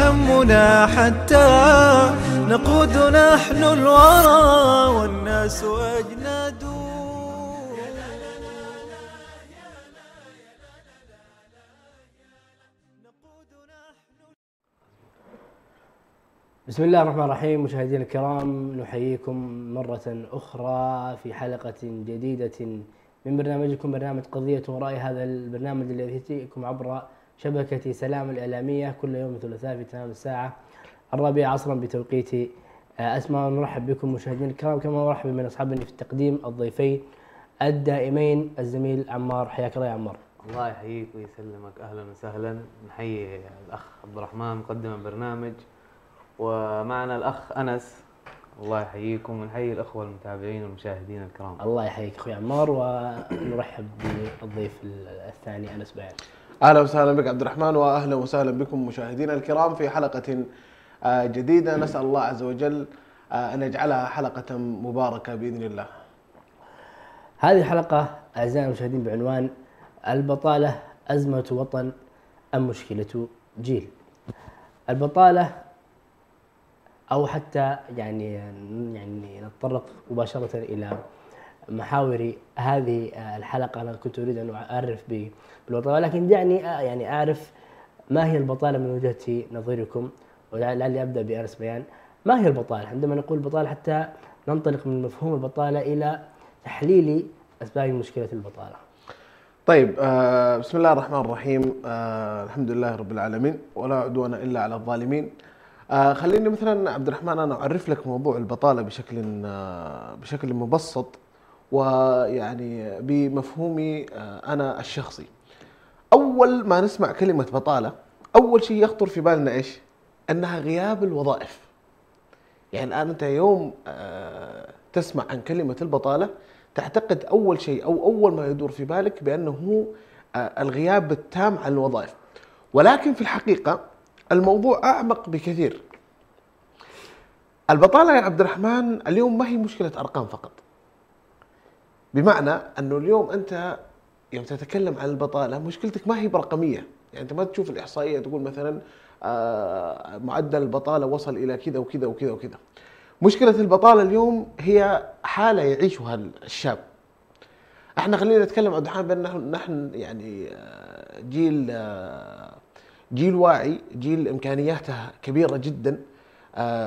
همنا حتى نقود نحن الورى والناس أجناد. بسم الله الرحمن الرحيم. مشاهدينا الكرام، نحييكم مرة أخرى في حلقة جديدة من برنامجكم برنامج قضية ورأي. هذا البرنامج الذي يأتيكم عبر شبكة سلام الإعلامية كل يوم ثلاثاء في تمام الساعة 4 عصرا بتوقيت أسماء. نرحب بكم مشاهدينا الكرام، كما نرحب من أصحابنا في التقديم الضيفين الدائمين الزميل عمار. حياك الله يا عمار. الله يحييك ويسلمك، أهلا وسهلا. نحيي الأخ عبد الرحمن مقدم البرنامج، ومعنا الأخ أنس. الله يحييكم، ونحيي الأخوة المتابعين والمشاهدين الكرام. الله يحييك أخوي عمار، ونرحب بالضيف الثاني أنس بيان. أهلا وسهلا بك عبد الرحمن، وأهلا وسهلا بكم مشاهدينا الكرام في حلقة جديدة. نسأل الله عز وجل أن يجعلها حلقة مباركة بإذن الله. هذه الحلقة أعزائي المشاهدين بعنوان البطالة أزمة وطن أم مشكلة جيل. البطالة، أو حتى يعني نتطرق مباشرة إلى محاور هذه الحلقة. أنا كنت أريد أن أعرف بالبطالة، لكن دعني أعرف ما هي البطالة من وجهة نظركم، ولعلي أبدأ بأنس بيان. ما هي البطالة؟ عندما نقول بطالة حتى ننطلق من مفهوم البطالة إلى تحليل أسباب مشكلة البطالة. طيب، بسم الله الرحمن الرحيم. الحمد لله رب العالمين، ولا عدوان إلا على الظالمين. خليني مثلا عبد الرحمن أنا أعرف لك موضوع البطالة بشكل مبسط، ويعني بمفهومي أنا الشخصي. أول ما نسمع كلمة بطالة، أول شيء يخطر في بالنا إيش؟ أنها غياب الوظائف. يعني الآن أنت يوم تسمع عن كلمة البطالة تعتقد أول شيء أو أول ما يدور في بالك بأنه الغياب التام عن الوظائف، ولكن في الحقيقة الموضوع أعمق بكثير. البطالة يا عبد الرحمن اليوم ما هي مشكلة أرقام فقط، بمعنى أنه اليوم أنت يوم تتكلم عن البطالة مشكلتك ما هي برقمية. يعني أنت ما تشوف الإحصائية تقول مثلا معدل البطالة وصل إلى كذا وكذا وكذا وكذا. مشكلة البطالة اليوم هي حالة يعيشها الشاب. احنا خلينا نتكلم عبد الرحمن بأن نحن يعني جيل واعي، جيل إمكانياته كبيرة جدا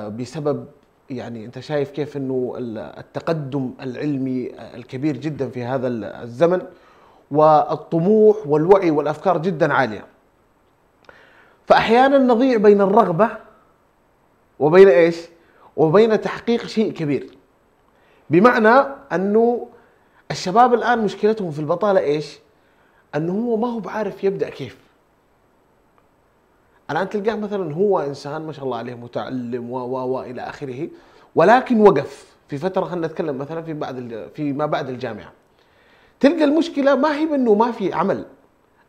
بسبب يعني أنت شايف كيف أنه التقدم العلمي الكبير جدا في هذا الزمن، والطموح والوعي والأفكار جدا عالية. فأحيانا نضيع بين الرغبة وبين إيش؟ وبين تحقيق شيء كبير. بمعنى أنه الشباب الآن مشكلتهم في البطالة إيش؟ أنه هو ما هو بعارف يبدأ كيف. الآن تلقاه مثلا هو إنسان ما شاء الله عليه متعلم إلى آخره، ولكن وقف في فترة. خلينا نتكلم مثلا في ما بعد الجامعة. تلقى المشكلة ما هي بأنه ما في عمل،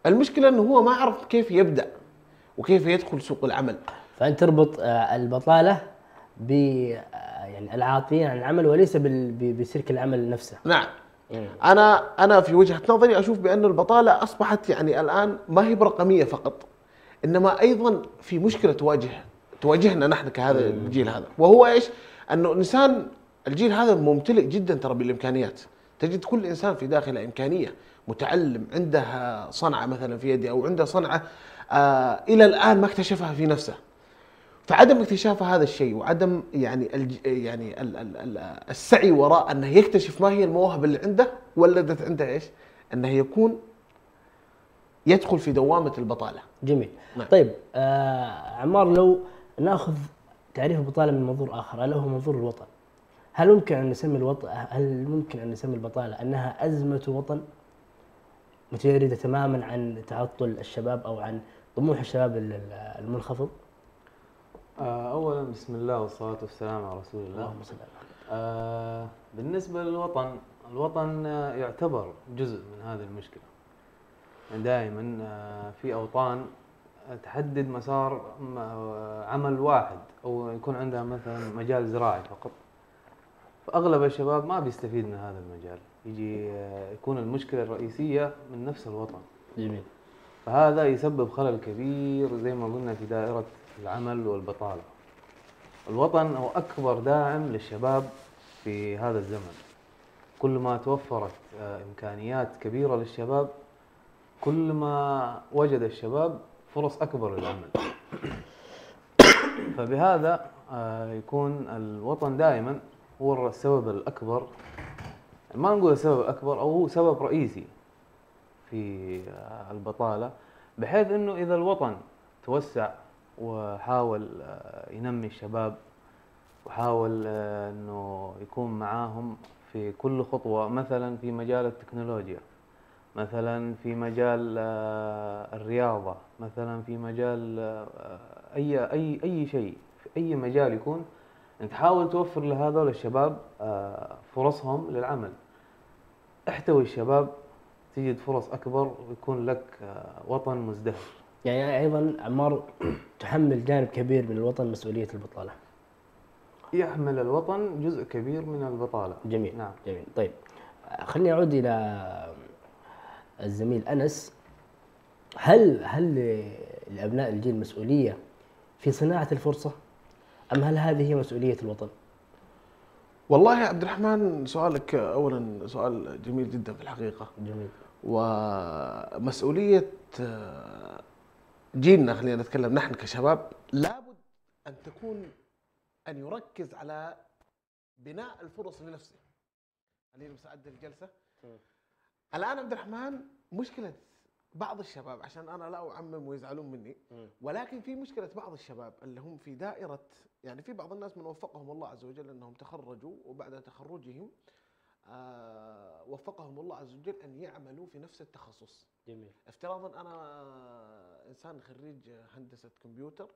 المشكلة أنه هو ما عرف كيف يبدأ وكيف يدخل سوق العمل. فأنت تربط البطالة يعني العاطلين عن العمل وليس بسلك العمل نفسه. نعم. أنا في وجهة نظري أشوف بأن البطالة أصبحت يعني الآن ما هي برقمية فقط، إنما أيضا في مشكلة تواجهنا نحن كهذا الجيل هذا، وهو إيش؟ أنه إنسان الجيل هذا ممتلئ جدا ترى بالإمكانيات. تجد كل إنسان في داخله إمكانية، متعلم، عنده صنعة مثلا في يده، أو عنده صنعة إلى الآن ما اكتشفها في نفسه. فعدم اكتشاف هذا الشيء، وعدم يعني السعي وراء أنه يكتشف ما هي المواهب اللي عنده، ولدت عنده إيش؟ أنه يدخل في دوامة البطالة. جميل. نعم. طيب عمار، لو نأخذ تعريف البطالة من منظور آخر، ألا هو منظور الوطن. هل ممكن أن نسمي البطالة أنها أزمة وطن متجردة تماما عن تعطل الشباب أو عن طموح الشباب المنخفض؟ أولا بسم الله والصلاة والسلام على رسول الله. اللهم صل على بالنسبة للوطن، الوطن يعتبر جزء من هذه المشكلة. دائما في أوطان تحدد مسار عمل واحد، أو يكون عندها مثلا مجال زراعي فقط، فأغلب الشباب ما بيستفيد من هذا المجال، يكون المشكلة الرئيسية من نفس الوطن. جميل. فهذا يسبب خلل كبير زي ما قلنا في دائرة العمل والبطالة. الوطن هو أكبر داعم للشباب في هذا الزمن. كل ما توفرت إمكانيات كبيرة للشباب، كل ما وجد الشباب فرص أكبر للعمل. فبهذا يكون الوطن دائما هو السبب الأكبر، ما نقول السبب الأكبر، أو هو سبب رئيسي في البطالة، بحيث أنه إذا الوطن توسع وحاول ينمي الشباب وحاول أنه يكون معاهم في كل خطوة، مثلا في مجال التكنولوجيا، مثلا في مجال الرياضة، مثلا في مجال أي شيء، في أي مجال يكون، أن تحاول توفر لهذول الشباب فرصهم للعمل. احتوي الشباب تجد فرص أكبر ويكون لك وطن مزدهر. يعني أيضا عمار تحمل جانب كبير من الوطن مسؤولية البطالة. يحمل الوطن جزء كبير من البطالة. جميل. نعم. جميل. طيب خليني أعود إلى الزميل أنس. هل لأبناء الجيل مسؤولية في صناعة الفرصة، أم هل هذه هي مسؤولية الوطن؟ والله يا عبد الرحمن، سؤالك اولا سؤال جميل جدا في الحقيقه. جميل. ومسؤوليه جيلنا، خلينا نتكلم نحن كشباب، لابد ان يركز على بناء الفرص لنفسه. خلينا بس اعدل الجلسه. الان عبد الرحمن، مشكله بعض الشباب، عشان انا لا اعمم ويزعلون مني، ولكن في مشكله بعض الشباب اللي هم في دائره، يعني في بعض الناس من وفقهم الله عز وجل انهم تخرجوا، وبعد تخرجهم وفقهم الله عز وجل ان يعملوا في نفس التخصص. جميل. افتراضا انا انسان خريج هندسه كمبيوتر،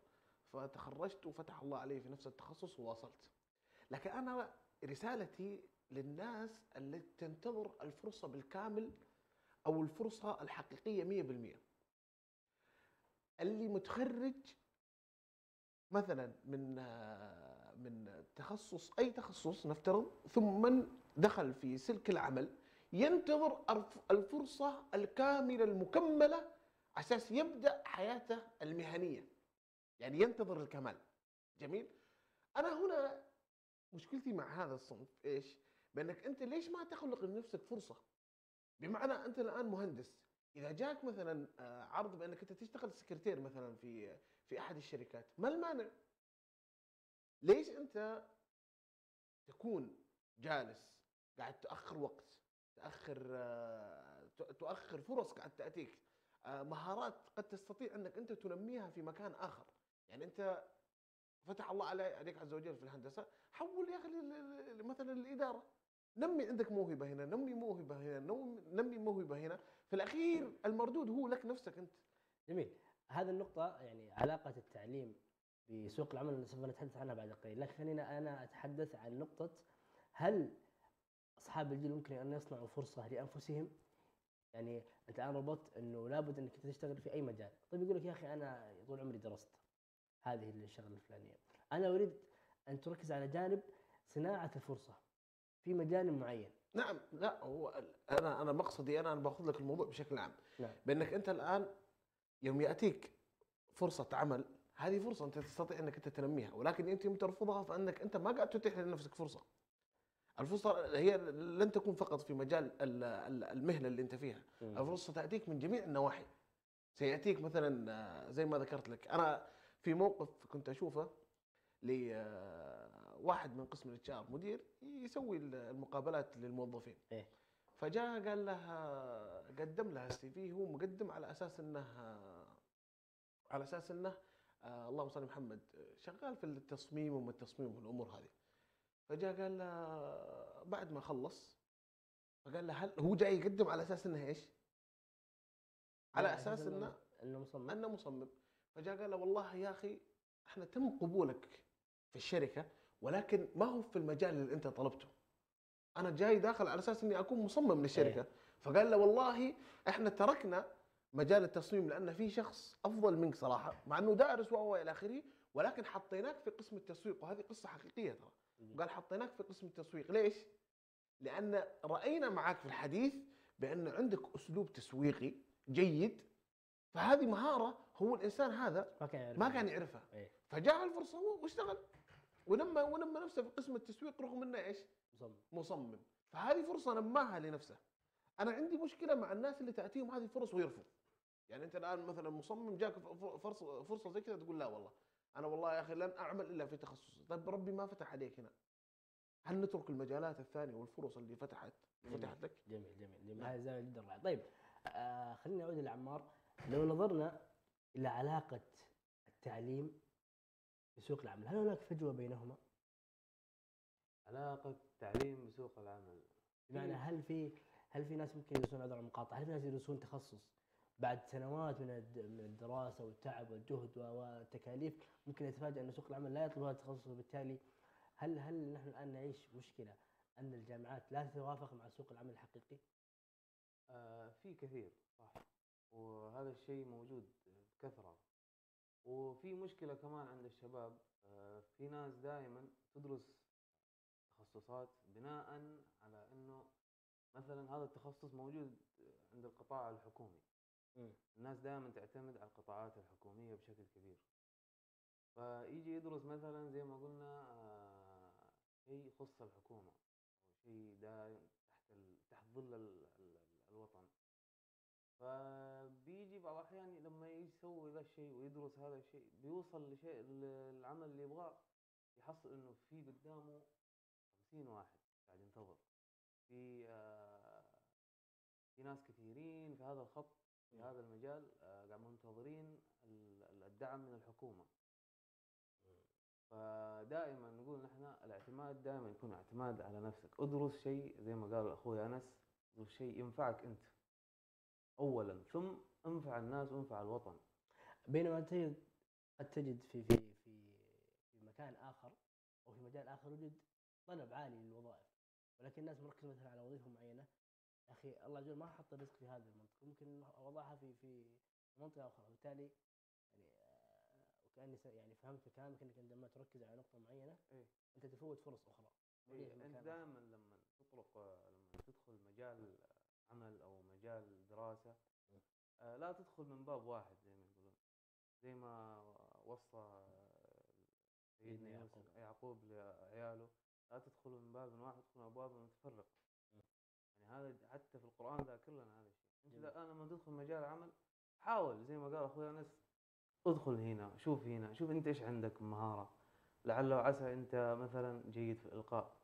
فتخرجت وفتح الله علي في نفس التخصص وواصلت. لكن انا رسالتي للناس اللي تنتظر الفرصه بالكامل او الفرصه الحقيقيه 100%. اللي متخرج مثلا من تخصص، اي تخصص نفترض، ثم دخل في سلك العمل، ينتظر الفرصه الكامله المكمله اساس يبدا حياته المهنيه، يعني ينتظر الكمال. جميل. انا هنا مشكلتي مع هذا الصنف ايش؟ بانك انت ليش ما تخلق لنفسك فرصه؟ بمعنى انت الان مهندس، اذا جاك مثلا عرض بانك انت تشتغل سكرتير مثلا في احد الشركات، ما المانع؟ ليش انت تكون جالس قاعد تاخر وقت، تؤخر فرص قاعد تاتيك، مهارات قد تستطيع انك انت تنميها في مكان اخر. يعني انت فتح الله عليك عز وجل في الهندسه، حول يا اخي مثلا الاداره، نمي عندك موهبه هنا، نمي موهبه هنا، نمي موهبه هنا، في الاخير المردود هو لك نفسك انت. جميل. هذه النقطة، يعني علاقة التعليم بسوق العمل سوف نتحدث عنها بعد قليل، لكن خلينا أنا أتحدث عن نقطة: هل أصحاب الجيل ممكن أن يصنعوا فرصة لأنفسهم؟ يعني أنت الآن ربطت أنه لابد أنك تشتغل في أي مجال. طيب يقول لك يا أخي أنا طول عمري درست هذه الشغلة الفلانية، أنا أريد أن تركز على جانب صناعة الفرصة في مجال معين. نعم. لا، هو انا مقصدي، انا باخذ لك الموضوع بشكل عام. نعم. بانك انت الان يوم ياتيك فرصه عمل، هذه فرصه انت تستطيع انك انت تنميها، ولكن انت يوم ترفضها فانك انت ما قاعد تتيح لنفسك فرصه. الفرصه هي لن تكون فقط في مجال المهنه اللي انت فيها، الفرصه تاتيك من جميع النواحي. سياتيك مثلا زي ما ذكرت لك، انا في موقف كنت اشوفه لواحد من قسم الاتش مدير يسوي المقابلات للموظفين. فجاء قال لها، قدم لها السي في، هو مقدم على اساس انه اللهم صل محمد شغال في التصميم وما التصميم والامور هذه. فجاء قال له بعد ما خلص، فقال له هل هو جاي يقدم على اساس انه ايش؟ على اساس انه مصمم. فجاء قال له والله يا اخي احنا تم قبولك في الشركه، ولكن ما هو في المجال اللي انت طلبته. انا جاي داخل على اساس اني اكون مصمم للشركه. فقال له والله احنا تركنا مجال التصميم لان في شخص افضل منك صراحه، مع انه دارس وهو الى اخره، ولكن حطيناك في قسم التسويق. وهذه قصه حقيقيه ترى. قال حطيناك في قسم التسويق ليش؟ لان راينا معك في الحديث بان عندك اسلوب تسويقي جيد، فهذه مهاره هو الانسان هذا ما كان يعرفها. إيه. فجاء الفرصه واشتغل ونمى نفسه في قسم التسويق رغم انه ايش؟ مصمم. فهذه فرصه نماها لنفسه. انا عندي مشكله مع الناس اللي تاتيهم هذه الفرص ويرفض. يعني انت الان مثلا مصمم جاك فرصه زي كذا تقول لا والله انا والله يا اخي لن اعمل الا في تخصصي. طيب ربي ما فتح عليك هنا، هل نترك المجالات الثانيه والفرص اللي فتحت لك؟ جميل. هذا زاوية جدا رائع. طيب خلينا نعود لعمار. لو نظرنا الى علاقه التعليم بسوق العمل، هل هناك فجوه بينهما؟ علاقة التعليم بسوق العمل، بمعنى هل في ناس ممكن يدرسون، عذرا المقاطعه، هل في ناس يدرسون تخصص بعد سنوات من الدراسه والتعب والجهد والتكاليف ممكن يتفاجأ ان سوق العمل لا يطلب هذا التخصص، وبالتالي هل نحن الان نعيش مشكله ان الجامعات لا تتوافق مع سوق العمل الحقيقي؟ في كثير صح، وهذا الشيء موجود بكثرة. وفي مشكلة كمان عند الشباب، في ناس دائما تدرس تخصصات بناء على انه مثلا هذا التخصص موجود عند القطاع الحكومي. الناس دائما تعتمد على القطاعات الحكومية بشكل كبير، فيجي يدرس مثلا زي ما قلنا شيء يخص الحكومة أو شيء دائم تحت ظل الوطن. فبيجي بعض الأحيان لما يسوي ذا الشيء ويدرس هذا الشيء بيوصل لشيء العمل اللي يبغاه، يحصل إنه في قدامه 50 واحد قاعد ينتظر. في ناس كثيرين في هذا الخط في هذا المجال قاعد منتظرين الدعم من الحكومة. فدائما نقول نحن الاعتماد دائما يكون اعتماد على نفسك. ادرس شيء زي ما قال اخوي انس، ادرس شيء ينفعك انت اولا، ثم انفع الناس وانفع الوطن. بينما قد تجد في مكان اخر او في مجال اخر يوجد طلب عالي للوظائف، ولكن الناس مركزه مثلا على وظيفه معينه. يا اخي الله جل ما حط الرزق في هذه المنطقه، ممكن وضعها في منطقه اخرى، وبالتالي يعني وكاني يعني فهمت كلامك انك عندما تركز على نقطه معينه انت تفوت فرص اخرى. انت دائما لما تدخل مجال عمل او مجال دراسه لا تدخل من باب واحد زي ما يقولون، زي ما وصى سيدنا يعقوب لعياله، لا تدخلوا من باب واحد، تدخلوا ابواب متفرقه. يعني هذا حتى في القران ذاكر لنا هذا الشيء. انت الان لما تدخل مجال عمل حاول زي ما قال اخوي انس، ادخل هنا، شوف هنا، شوف انت ايش عندك مهاره. لعل وعسى انت مثلا جيد في الالقاء،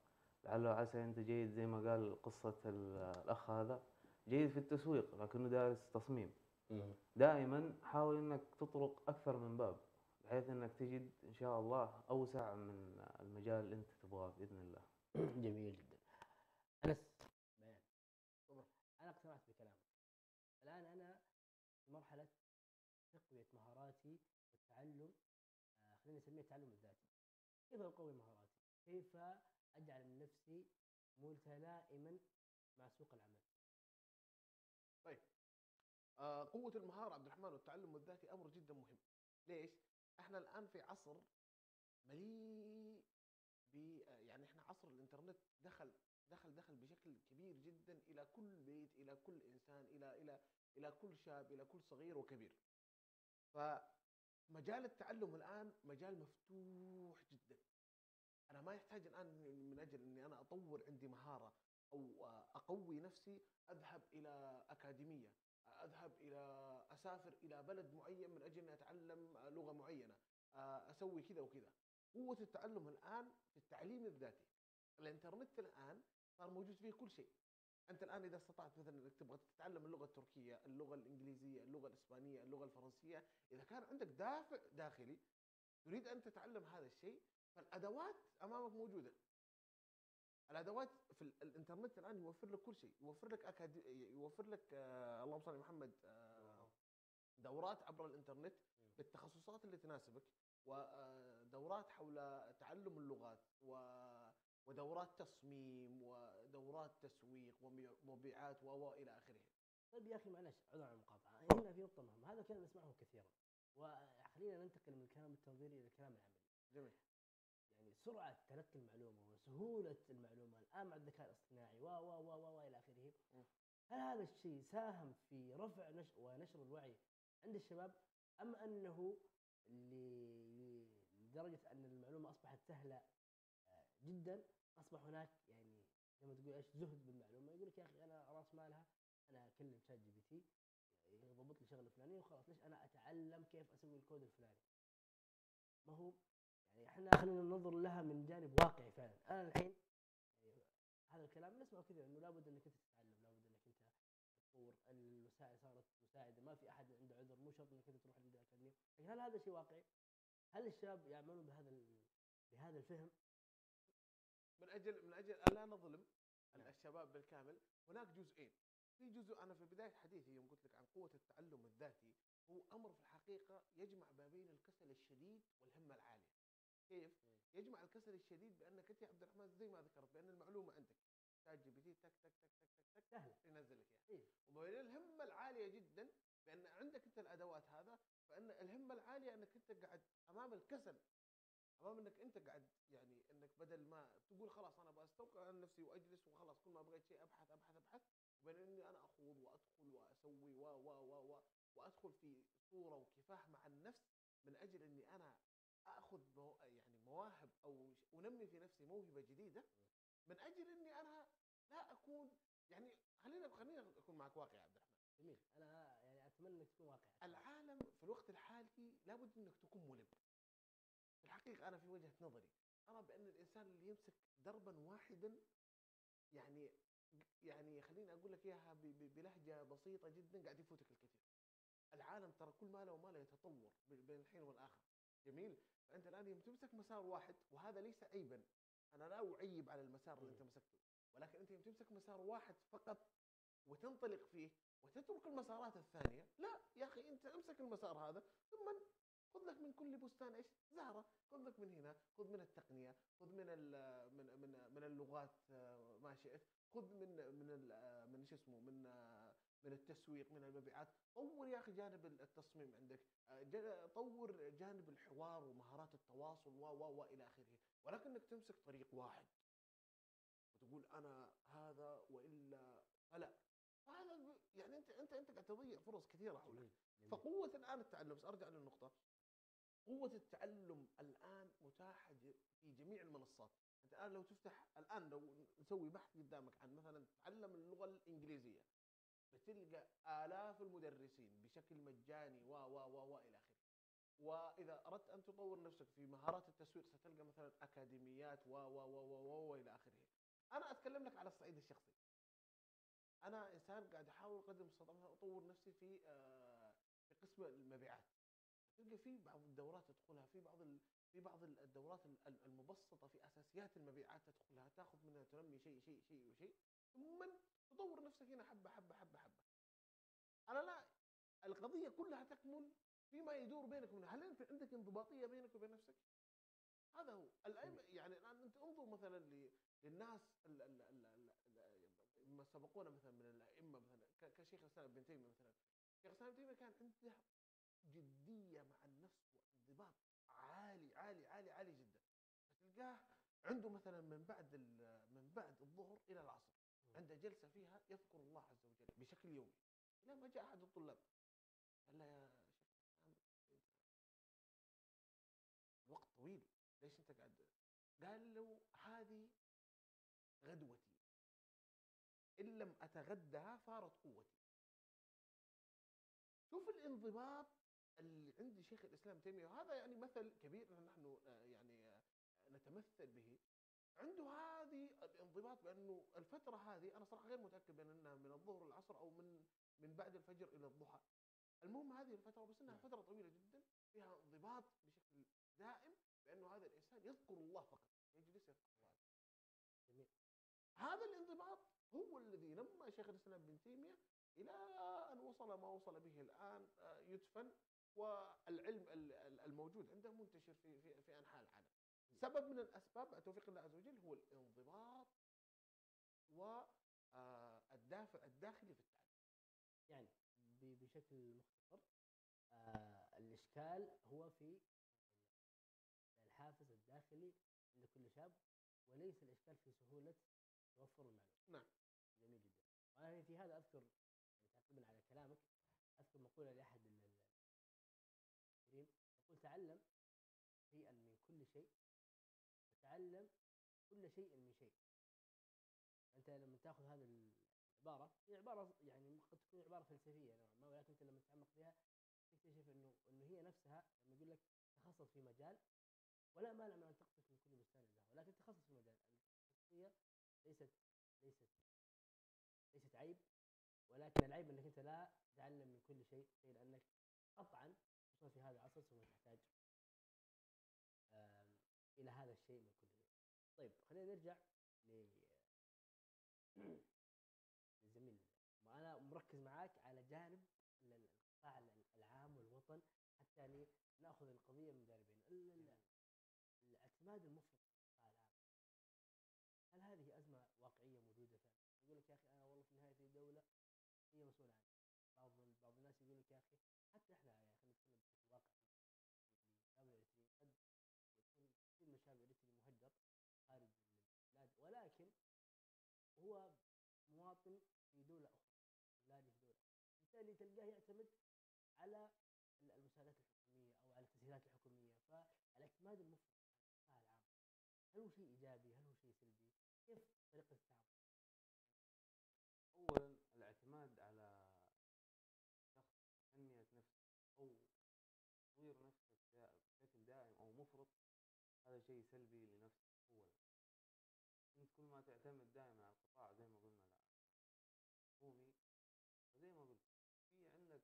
لعل وعسى انت جيد زي ما قال قصه الاخ هذا جيد في التسويق لكنه دارس تصميم. دائما حاول انك تطرق اكثر من باب بحيث انك تجد ان شاء الله اوسع من المجال اللي انت تبغاه باذن الله. جميل جدا. انس بيان، انا اقتنعت بكلامك. الان انا في مرحله تقويه مهاراتي والتعلم، خلينا نسميه التعلم الذاتي. كيف اقوي مهاراتي؟ كيف اجعل من نفسي متلائما مع سوق العمل؟ طيب قوة المهارة عبد الرحمن والتعلم الذاتي أمر جدا مهم. ليش؟ احنا الآن في عصر مليء يعني احنا عصر الانترنت دخل بشكل كبير جدا إلى كل بيت، إلى كل إنسان، إلى كل شاب، إلى كل صغير وكبير. فمجال التعلم الآن مجال مفتوح جدا. أنا ما يحتاج الآن من أجل أني أنا أطور عندي مهارة أو أقوي نفسي أذهب إلى أكاديمية، أذهب أسافر إلى بلد معين من أجل أن أتعلم لغة معينة، أسوي كذا وكذا. قوة التعلم الآن في التعليم الذاتي. الإنترنت الآن صار موجود فيه كل شيء. أنت الآن إذا استطعت مثلا أنك تبغى تتعلم اللغة التركية، اللغة الإنجليزية، اللغة الإسبانية، اللغة الفرنسية، إذا كان عندك دافع داخلي تريد أن تتعلم هذا الشيء، فالأدوات أمامك موجودة. الأدوات في الإنترنت الآن يوفر لك كل شيء، يوفر لك يوفر لك اللهم صل على محمد دورات عبر الإنترنت بالتخصصات اللي تناسبك، ودورات حول تعلم اللغات، ودورات تصميم، ودورات تسويق ومبيعات وإلى آخره. طيب يا أخي معلش عذرا عن المقاطعة، هنا في نقطة مهمة، هذا كلام نسمعه كثيرا، وخلينا ننتقل من الكلام التنظيري إلى الكلام العملي. جميل. يعني سرعة تلقي المعلومة وسهولة المعلومة الآن مع الذكاء الاصطناعي و إلى آخره، هل هذا الشيء ساهم في رفع ونشر الوعي عند الشباب، أم أنه لدرجة أن المعلومة أصبحت سهلة جدا، أصبح هناك يعني زي ما تقول إيش زهد بالمعلومة. يقول لك يا أخي أنا رأس مالها أنا أكلم شات جي بي تي يضبط لي شغله الفلاني وخلاص، ليش أنا أتعلم كيف أسوي الكود الفلاني؟ ما هو يعني احنا خلينا ننظر لها من جانب واقعي فعلا. أنا الحين يعني هذا الكلام نسمعه كثير انه لابد انك انت تتعلم، لابد انك انت تطور، الوسائل صارت مساعده، ما في احد عنده عذر، مو شرط انك انت تروح عند الاكاديميه. لكن هل هذا شيء واقعي؟ هل الشباب يعملون بهذا الفهم؟ من اجل الا نظلم نعم. الشباب بالكامل، هناك جزئين. في جزء انا في بدايه حديثي يوم قلت لك عن قوه التعلم الذاتي، هو امر في الحقيقه يجمع ما بين الكسل الشديد والهمه العاليه. كيف؟ يجمع الكسل الشديد بانك انت يا عبد الرحمن زي ما ذكرت بان المعلومه عندك، شات جي بي تي تك تك تك تك تك تك سهله ينزل لك اياها. إيه؟ وبين الهمه العاليه جدا بان عندك انت الادوات هذا، فان الهمه العاليه انك انت قاعد امام الكسل، امام انك انت قاعد يعني انك بدل ما تقول خلاص انا بستوقع عن نفسي واجلس وخلاص كل ما بغيت شيء ابحث ابحث ابحث، وبين اني انا اخوض وادخل واسوي وادخل في صوره وكفاح مع النفس من اجل اني انا اخذ يعني مواهب او انمي في نفسي موهبه جديده، من اجل اني انا لا اكون يعني خلينا اكون معك واقعي يا عبد الرحمن. جميل. انا يعني اتمنى انك تكون واقعي. العالم في الوقت الحالي لابد انك تكون ملم. في الحقيقة أنا في وجهة نظري أرى بأن الإنسان اللي يمسك دربا واحدا يعني خليني أقول لك إياها بلهجة بسيطة جدا قاعد يفوتك الكثير. العالم ترى كل ما له وما له يتطور بين الحين والآخر. جميل. فأنت الآن يوم تمسك مسار واحد، وهذا ليس عيبا، أنا لا أعيب على المسار اللي أنت مسكته، ولكن أنت يوم تمسك مسار واحد فقط وتنطلق فيه وتترك المسارات الثانية، لا يا أخي أنت امسك المسار هذا ثم خذ لك من كل بستان ايش؟ زهره، خذ لك من هنا، خذ من التقنيه، خذ من اللغات ما شئت، خذ من شو اسمه من التسويق، من المبيعات، طور يا اخي جانب التصميم عندك، طور جانب الحوار ومهارات التواصل و الى اخره، ولكنك تمسك طريق واحد وتقول انا هذا والا فلا، هذا يعني انت قاعد تضيع فرص كثيره حولك. فقوه الان التعلم، سارجع للنقطه، قوة التعلم الآن متاحة في جميع المنصات. أنت الآن لو تفتح الآن لو نسوي بحث قدامك عن مثلا تعلم اللغة الإنجليزية، بتلقى آلاف المدرسين بشكل مجاني و إلى آخره. وإذا أردت أن تطور نفسك في مهارات التسويق ستلقى مثلا أكاديميات و إلى آخره. أنا أتكلم لك على الصعيد الشخصي. أنا إنسان قاعد أحاول قدر المستطاع أطور نفسي في قسم المبيعات. تلقى في بعض الدورات تدخلها، في بعض الدورات المبسطه في اساسيات المبيعات تدخلها، تاخذ منها تنمي شيء وشيء، ثم تطور نفسك هنا حبه حبه حبه حبه. انا لا، القضيه كلها تكمن فيما يدور بينك وبين، هل انت عندك انضباطيه بينك وبين نفسك؟ هذا هو الأئمة. يعني الان انت انظر مثلا للناس ما سبقونا مثلا من الائمه، مثلا كشيخ الاسلام ابن تيميه مثلا. شيخ الاسلام ابن تيميه كان عنده جدية مع النفس وانضباط عالي عالي عالي عالي جدا. فتلقاه عنده مثلا من بعد الظهر إلى العصر عنده جلسة فيها يذكر الله عز وجل بشكل يومي. لما جاء أحد الطلاب قال له يا شيخ الوقت طويل، ليش أنت قاعد؟ قال له هذه غدوتي، إن لم أتغدها فارت قوتي. شوف الانضباط اللي عند شيخ الاسلام ابن تيميه، وهذا يعني مثل كبير نحن يعني نتمثل به. عنده هذه الانضباط بانه الفتره هذه، انا صراحه غير متاكد بان انها من الظهر للعصر او من بعد الفجر الى الضحى. المهم هذه الفتره، بس انها فتره طويله جدا فيها انضباط بشكل دائم، بانه هذا الانسان يذكر الله فقط، يجلس يذكر الله. جميل. هذا الانضباط هو الذي نمى شيخ الاسلام ابن تيميه الى ان وصل ما وصل به الان، يدفن والعلم الموجود عنده منتشر في انحاء العالم. سبب من الاسباب توفيق الله عز وجل هو الانضباط والدافع الداخلي في التعلم. يعني بشكل مختصر الاشكال هو في الحافز الداخلي عند كل شاب، وليس الاشكال في سهوله توفر المعلومه. نعم. جميل جدا. وانا في هذا اذكر يعني تعقيبا على كلامك، اذكر مقوله لاحد الكريم يقول تعلم شيئا من كل شيء وتعلم كل شيء من شيء. أنت لما تأخذ هذه العبارة، هي عبارة يعني قد تكون عبارة فلسفية نوعا ما، ولكن أنت لما تتعمق فيها تكتشف إنه هي نفسها لما يقول لك تخصص في مجال، ولا مانع من أن تقطف من كل بستان زهرة، ولكن تخصص في مجال. التخصصية ليست ليست ليست عيب، ولكن العيب أنك أنت لا تتعلم من كل شيء، لأنك قطعا خصوصا في هذا العصر سوف تحتاج إلى هذا الشيء من كل شيء. طيب خلينا نرجع للزميل. أنا مركز معاك على جانب القطاع العام والوطن، حتى يعني ناخذ القضية من جانبين. الاعتماد المفرط في القطاع العام، هل هذه أزمة واقعية موجودة فعلا؟ يقول لك يا أخي أنا والله في النهاية في دولة هي مسؤولة عني. بعض الناس يقول لك يا أخي حتى إحنا يعني خلينا نتكلم بشكل واقعي، الشاب الإريتري قد يكون كثير من الشباب الإريتري مهجر خارج البلاد، ولكن هو مواطن في دولة أخرى، لاجئ في دولة أخرى، بالتالي تلقاه يعتمد على المساعدات الحكومية أو على التسهيلات الحكومية. فالاعتماد المفرط على القطاع العام، هل هو شيء إيجابي؟ هل هو شيء سلبي؟ كيف طريقة التعامل؟ اولا الاعتماد على شخص تنمية نفسه او تطوير نفسك بشكل دائم او مفرط، هذا شيء سلبي لنفسك. اولا انت كل ما تعتمد دائما على القطاع زي ما قلنا الحكومي، فزي ما قلت في عندك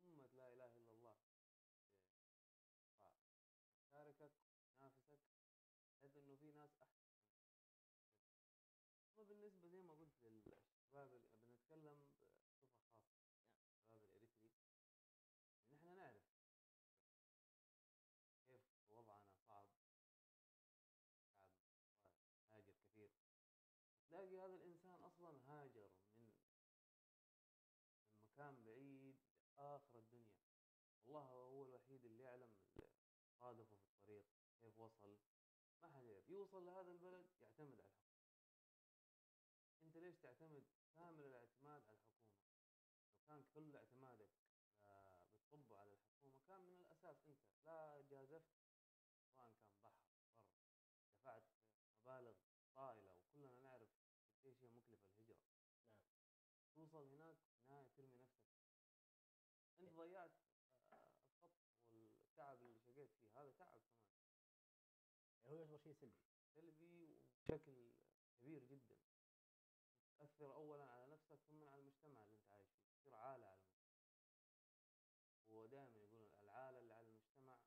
أمة لا إله إلا الله في القطاع تشاركك تنافسك، بحيث إنه في ناس أحسن. أما بالنسبة زي ما قلت للشباب اللي بنتكلم بصفة خاصة، الشباب الإريتري، نحن نعرف كيف وضعنا صعب، شعب هاجر كثير. تلاقي هذا الإنسان أصلا هاجر من مكان بعيد آخر الدنيا، والله هو الوحيد اللي يعلم اللي صادفه في الطريق كيف وصل. ما حد يعرف. يوصل لهذا البلد يعتمد على الحكومة. أنت ليش تعتمد كامل الاعتماد على الحكومة؟ لو كان كل اعتمادك بتصبه على الحكومة، كان من الأساس أنت لا جازفت، سواء كان بحر بر، دفعت مبالغ طائلة، وكلنا نعرف قديش هي مكلفة الهجرة. نعم. توصل هناك في النهاية ترمي نفسك، أنت ضيعت الخط والتعب اللي شقيت فيه، هذا تعب كمان. يعني هو يعتبر شيء سلبي. سلبي وبشكل كبير جدا. تأثر أولا على نفسك ثم على المجتمع اللي أنت عايش فيه، تصير عالة على المجتمع. ودائما يقولون العالة اللي على المجتمع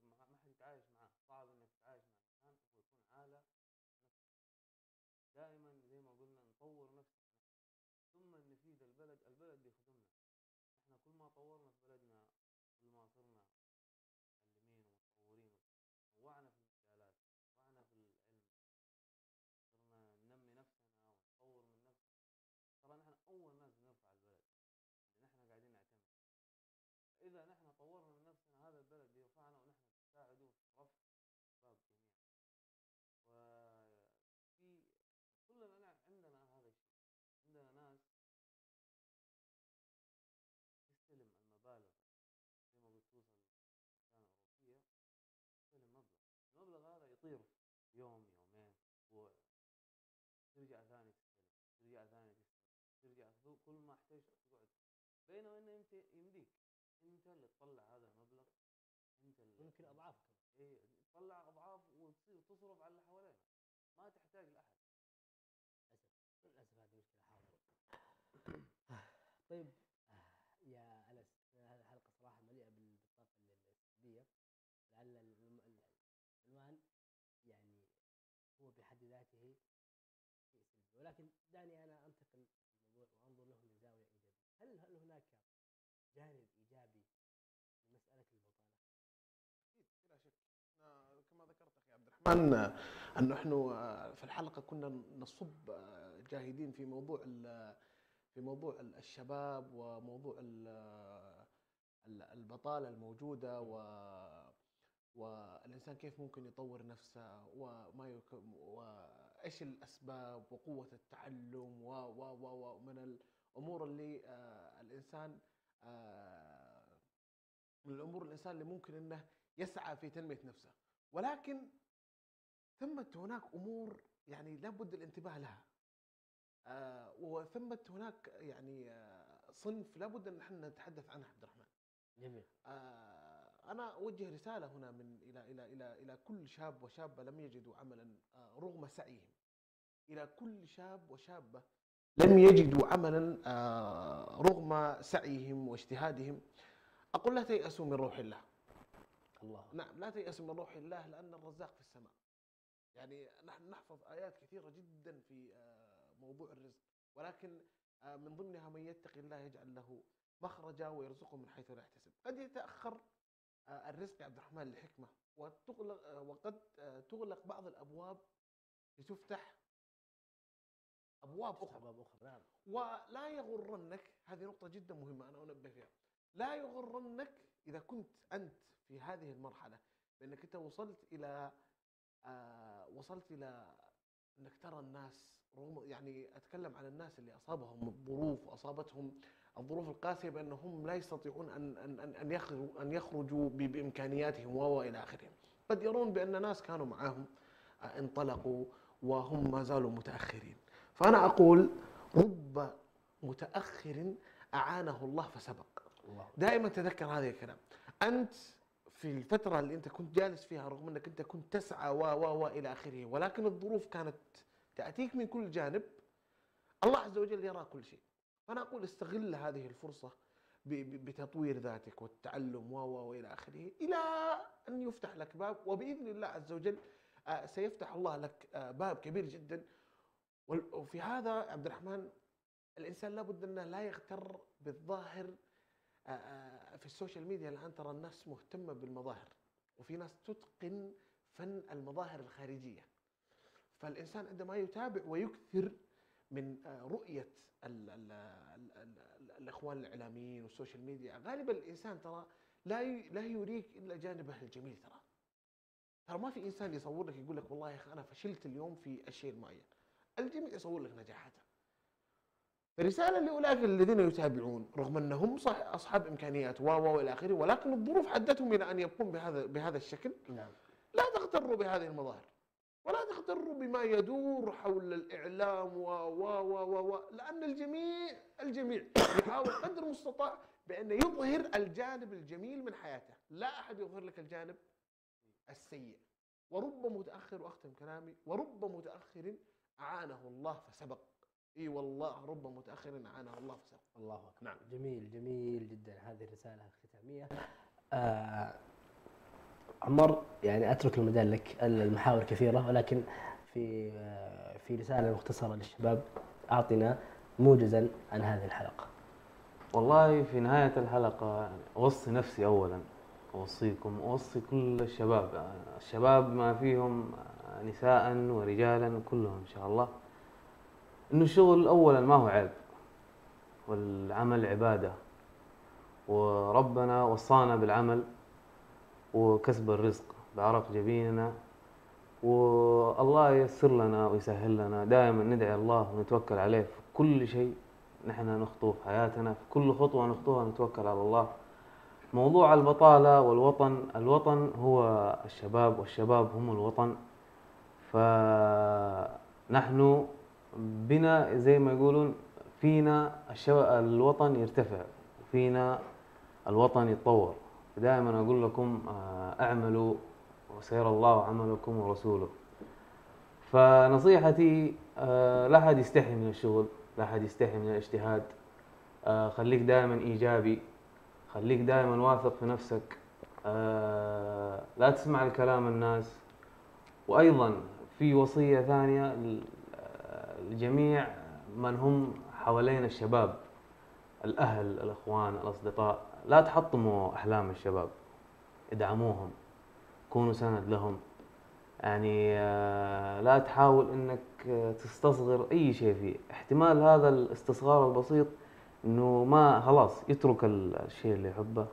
ما حد يتعايش معاه، صعب إنك تتعايش مع إنسان هو يكون عالة نفسه. دائما زي ما قلنا نطور نفسنا ثم نفيد البلد، البلد بيخدمنا. إحنا كل ما طورنا في بلدنا، كل ما صرنا معلمين ومتطورين، نوعنا في المجالات، نوعنا في العلم، صرنا ننمي نفسنا ونطور من نفسنا، ترى نحن أول ناس بنرفع البلد اللي نحن قاعدين نعتمد. إذا نحن طورنا من نفسنا، هذا البلد بيرفعنا ونحن نساعده في رفع الشباب جميعا. وفي كلنا عندنا هذا الشيء، عندنا ناس تستلم المبالغ زي ما قلت، توصل للبلدان الأوروبية تستلم المبلغ هذا يطير في يوم يومين أسبوع، ترجع ثاني تستلم، ترجع ثاني تستلم، ترجع كل ما احتجت تقعد. بينما إن أنت يمديك أنت اللي تطلع هذا المبلغ، أنت اللي ممكن أضعاف كمان. إيه، تطلع أضعاف وتصير تصرف على اللي حوالينا، ما تحتاج لأحد. للأسف هذه مشكلة حاضرة. طيب يا أنس، هذه الحلقة صراحة مليئة بالطاقة السلبية، لعل العنوان يعني هو بحد ذاته شيء سلبي، ولكن دعني أنا أنتقل الموضوع وأنظر له من زاوية إيجابية. هل هناك جانب إيجابي لمسألة البطالة؟ أكيد بلا شك. كما ذكرت أخي عبد الرحمن أن نحن في الحلقة كنا نصب جاهدين في موضوع الشباب وموضوع البطالة الموجودة، والإنسان كيف ممكن يطور نفسه وإيش الأسباب وقوة التعلم ومن الأمور اللي الإنسان من الامور الانسان اللي ممكن انه يسعى في تنميه نفسه، ولكن ثمة هناك امور يعني لابد الانتباه لها. وثمة هناك يعني صنف لابد ان احنا نتحدث عنه عبد الرحمن. جميل. انا اوجه رساله هنا من الى كل شاب وشابه لم يجدوا عملا رغم سعيهم، الى كل شاب وشابه لم يجدوا عملا رغم سعيهم واجتهادهم، اقول لا تيأسوا من روح الله. الله. نعم، لا تيأسوا من روح الله، لان الرزاق في السماء. يعني نحن نحفظ آيات كثيرة جدا في موضوع الرزق، ولكن من ضمنها من يتقي الله يجعل له مخرجا ويرزقه من حيث لا يحتسب. قد يتأخر الرزق يا عبد الرحمن لحكمة، وقد تغلق بعض الأبواب لتفتح أبواب أخرى. نعم. ولا يغرنك، هذه نقطة جدا مهمة أنا أنبه فيها، لا يغرنك إذا كنت أنت في هذه المرحلة بأنك أنت وصلت إلى أنك ترى الناس، يعني أتكلم عن الناس اللي أصابهم الظروف وأصابتهم الظروف القاسية، بأنهم لا يستطيعون أن يخرجوا بإمكانياتهم وإلى آخره. قد يرون بأن ناس كانوا معهم انطلقوا وهم ما زالوا متأخرين. فأنا أقول رب متأخر أعانه الله فسبق. دائما تذكر هذا الكلام. أنت في الفترة اللي أنت كنت جالس فيها رغم أنك أنت كنت تسعى إلى آخره، ولكن الظروف كانت تأتيك من كل جانب، الله عز وجل يرى كل شيء. فأنا أقول استغل هذه الفرصة بتطوير ذاتك والتعلم وإلى آخره، إلى أن يفتح لك باب، وبإذن الله عز وجل سيفتح الله لك باب كبير جدا. وفي هذا عبد الرحمن الإنسان لابد أنه لا يغتر بالظاهر. في السوشيال ميديا الآن ترى الناس مهتمة بالمظاهر، وفي ناس تتقن فن المظاهر الخارجية. فالإنسان عندما يتابع ويكثر من رؤية الإخوان الإعلاميين والسوشيال ميديا، غالبا الإنسان ترى لا يريك إلا جانبه الجميل. ترى ما في إنسان يصور لك يقول لك والله يا أخي أنا فشلت اليوم في الشيء المعين. الجميع يصور لك نجاحاته. فرسالة لأولئك الذين يتابعون رغم أنهم أصحاب إمكانيات وإلى آخره، ولكن الظروف حدتهم إلى أن يبقون بهذا الشكل. نعم. لا تغتروا بهذه المظاهر، ولا تغتروا بما يدور حول الإعلام لأن الجميع يحاول قدر المستطاع بأن يظهر الجانب الجميل من حياته، لا أحد يظهر لك الجانب السيء. ورب متأخر، وأختم كلامي، ورب متأخر أعانه الله فسبق. اي والله رب متاخر اعانه الله فسبق. الله اكبر. نعم. جميل جدا هذه الرساله الختاميه. عمر، يعني اترك المجال لك، المحاور كثيره، ولكن في رساله مختصره للشباب اعطنا موجزا عن هذه الحلقه. والله في نهايه الحلقه اوصي نفسي اولا، اوصيكم، اوصي كل الشباب ما فيهم نساء ورجالا كلهم ان شاء الله، إنه الشغل أولاً ما هو عيب، والعمل عبادة، وربنا وصانا بالعمل وكسب الرزق بعرق جبيننا، والله ييسر لنا ويسهل لنا. دائماً ندعي الله ونتوكل عليه في كل شيء نحن نخطوه في حياتنا، في كل خطوة نخطوها نتوكل على الله. موضوع البطالة والوطن، الوطن هو الشباب والشباب هم الوطن. فنحن بنا زي ما يقولون فينا الوطن يرتفع، وفينا الوطن يتطور. دائما أقول لكم اعملوا وسيرى الله عملكم ورسوله. فنصيحتي لا أحد يستحي من الشغل، لا أحد يستحي من الاجتهاد. خليك دائما إيجابي، خليك دائما واثق في نفسك، لا تسمع الكلام الناس. وأيضا في وصية ثانية لجميع من هم حوالين الشباب، الأهل، الأخوان، الأصدقاء، لا تحطموا أحلام الشباب، ادعموهم، كونوا سند لهم. يعني لا تحاول أنك تستصغر أي شيء فيه. احتمال هذا الاستصغار البسيط أنه ما خلاص يترك الشيء اللي يحبه.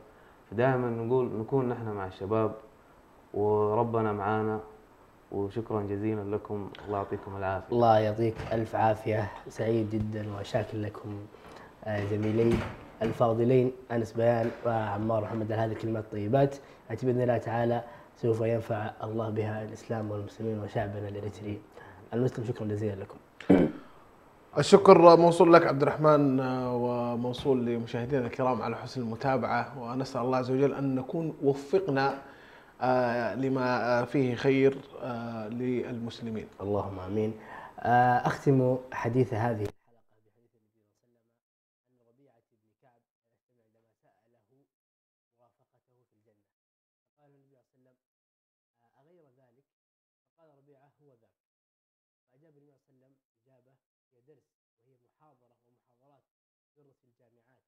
فدائما نقول نكون نحن مع الشباب وربنا معانا. وشكرا جزيلا لكم، الله يعطيكم العافية. الله يعطيك ألف عافية، سعيد جدا وشاكر لكم زميلي الفاضلين أنس بيان وعمار محمد على هذه الكلمات الطيبات التي بإذن الله تعالى سوف ينفع الله بها الإسلام والمسلمين وشعبنا الإريتري المسلم. شكرا جزيلا لكم. الشكر موصول لك عبد الرحمن وموصول لمشاهدينا الكرام على حسن المتابعة، ونسأل الله عز وجل أن نكون وفقنا لما فيه خير للمسلمين. اللهم آمين. أختم حديث هذه الحلقة بحديث النبي صلى الله عليه وسلم أن ربيعة بن كعب عندما سأله مرافقته في الجنة فقال النبي صلى الله عليه وسلم أغير ذلك؟ فقال ربيعة هو ذاك. فأجاب النبي صلى الله عليه وسلم إجابة هي درس وهي محاضرة ومحاضرات تدرس في الجامعات.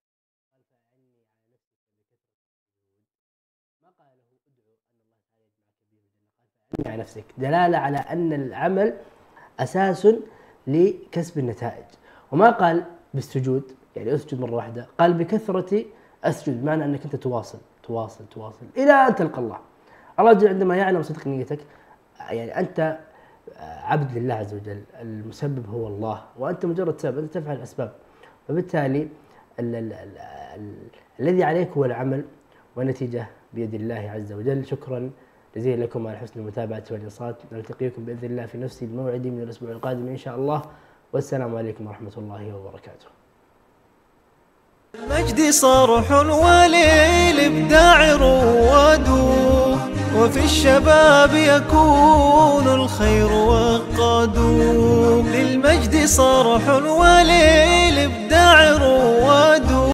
قال فأعني على نفسك بكثرة السجود. ما قال له ادعو أن الله تعالى يجمعك به في الجنة، قال فأعني على نفسك، دلالة على أن العمل أساس لكسب النتائج. وما قال بالسجود يعني أسجد مرة واحدة، قال بكثرة أسجد، بمعنى أنك أنت تواصل تواصل تواصل إلى أن تلقى الله. الله عندما يعلم صدق نيتك، يعني أنت عبد لله عز وجل، المسبب هو الله وأنت مجرد سبب، أنت تفعل الأسباب. فبالتالي الذي عليك هو العمل والنتيجة بيد الله عز وجل. شكرا جزيلا لكم على حسن المتابعة والإنصات. نلتقيكم بإذن الله في نفس الموعد من الأسبوع القادم إن شاء الله، والسلام عليكم ورحمة الله وبركاته. المجد صرح وللإبداع رواد، وفي الشباب يكون الخير وقاد. للمجد صرح وللإبداع رواد.